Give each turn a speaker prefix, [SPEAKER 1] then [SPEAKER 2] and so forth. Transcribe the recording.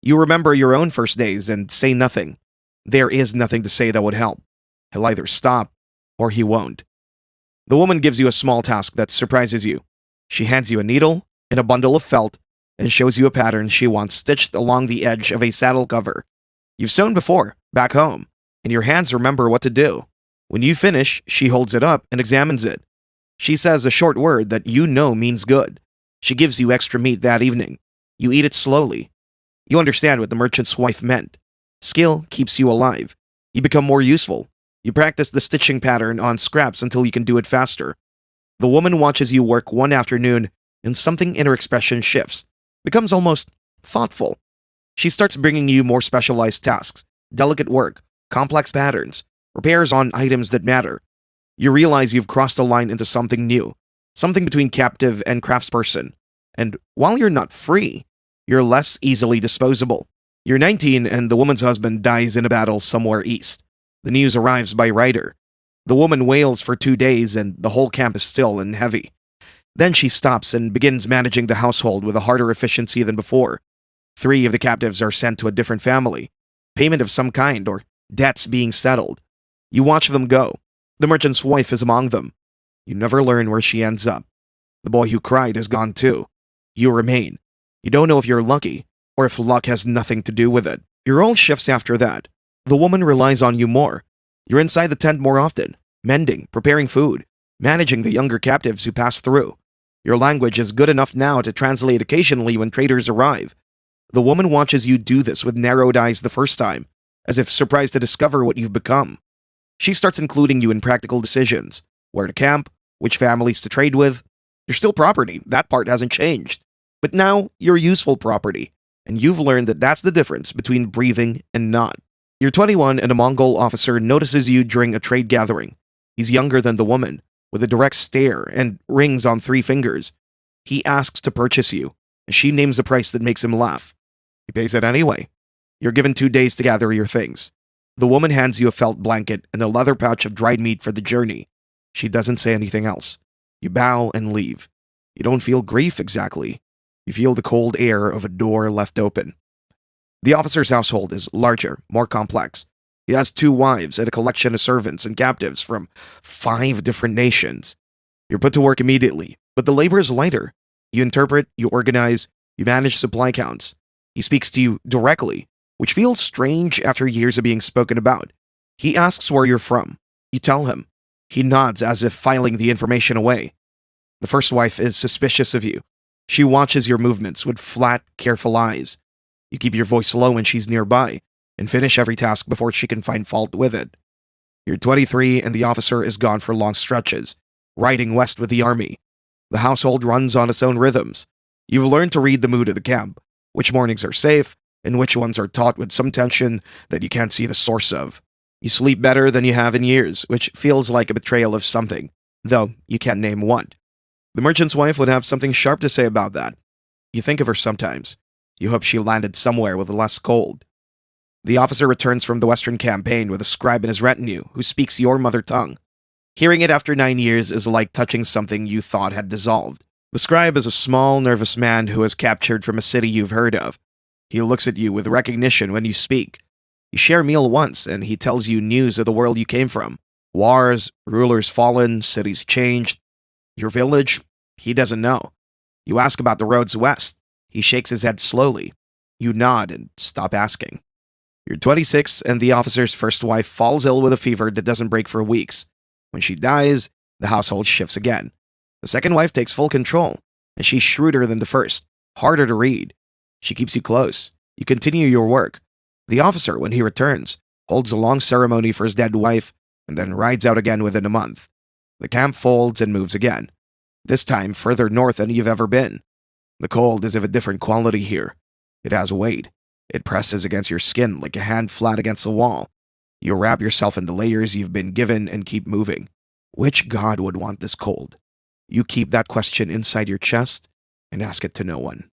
[SPEAKER 1] You remember your own first days and say nothing. There is nothing to say that would help. He'll either stop or he won't. The woman gives you a small task that surprises you. She hands you a needle and a bundle of felt and shows you a pattern she wants stitched along the edge of a saddle cover. You've sewn before, back home, and your hands remember what to do. When you finish, she holds it up and examines it. She says a short word that you know means good. She gives you extra meat that evening. You eat it slowly. You understand what the merchant's wife meant. Skill keeps you alive. You become more useful. You practice the stitching pattern on scraps until you can do it faster. The woman watches you work one afternoon, and something in her expression shifts, becomes almost thoughtful. She starts bringing you more specialized tasks, delicate work, complex patterns, repairs on items that matter. You realize you've crossed a line into something new, something between captive and craftsperson. And while you're not free, you're less easily disposable. You're 19 and the woman's husband dies in a battle somewhere east. The news arrives by rider. The woman wails for 2 days and the whole camp is still and heavy. Then she stops and begins managing the household with a harder efficiency than before. 3 of the captives are sent to a different family, payment of some kind or debts being settled. You watch them go. The merchant's wife is among them. You never learn where she ends up. The boy who cried is gone too. You remain. You don't know if you're lucky or if luck has nothing to do with it. Your role shifts after that. The woman relies on you more. You're inside the tent more often, mending, preparing food, managing the younger captives who pass through. Your language is good enough now to translate occasionally when traders arrive. The woman watches you do this with narrowed eyes the first time, as if surprised to discover what you've become. She starts including you in practical decisions, where to camp, which families to trade with. You're still property, that part hasn't changed. But now you're useful property, and you've learned that that's the difference between breathing and not. You're 21 and a Mongol officer notices you during a trade gathering. He's younger than the woman, with a direct stare and rings on 3 fingers. He asks to purchase you, and she names a price that makes him laugh. He pays it anyway. You're given 2 days to gather your things. The woman hands you a felt blanket and a leather pouch of dried meat for the journey. She doesn't say anything else. You bow and leave. You don't feel grief exactly. You feel the cold air of a door left open. The officer's household is larger, more complex. He has 2 wives and a collection of servants and captives from 5 different nations. You're put to work immediately, but the labor is lighter. You interpret, you organize, you manage supply counts. He speaks to you directly, which feels strange after years of being spoken about. He asks where you're from. You tell him. He nods as if filing the information away. The first wife is suspicious of you. She watches your movements with flat, careful eyes. You keep your voice low when she's nearby, and finish every task before she can find fault with it. You're 23 and the officer is gone for long stretches, riding west with the army. The household runs on its own rhythms. You've learned to read the mood of the camp, which mornings are safe, and which ones are taut with some tension that you can't see the source of. You sleep better than you have in years, which feels like a betrayal of something, though you can't name what. The merchant's wife would have something sharp to say about that. You think of her sometimes. You hope she landed somewhere with less cold. The officer returns from the Western campaign with a scribe in his retinue who speaks your mother tongue. Hearing it after 9 years is like touching something you thought had dissolved. The scribe is a small, nervous man who is captured from a city you've heard of. He looks at you with recognition when you speak. You share a meal once, and he tells you news of the world you came from. Wars, rulers fallen, cities changed. Your village? He doesn't know. You ask about the roads west. He shakes his head slowly. You nod and stop asking. You're 26, and the officer's first wife falls ill with a fever that doesn't break for weeks. When she dies, the household shifts again. The second wife takes full control, and she's shrewder than the first, harder to read. She keeps you close. You continue your work. The officer, when he returns, holds a long ceremony for his dead wife, and then rides out again within a month. The camp folds and moves again, this time further north than you've ever been. The cold is of a different quality here. It has weight. It presses against your skin like a hand flat against a wall. You wrap yourself in the layers you've been given and keep moving. Which god would want this cold? You keep that question inside your chest and ask it to no one.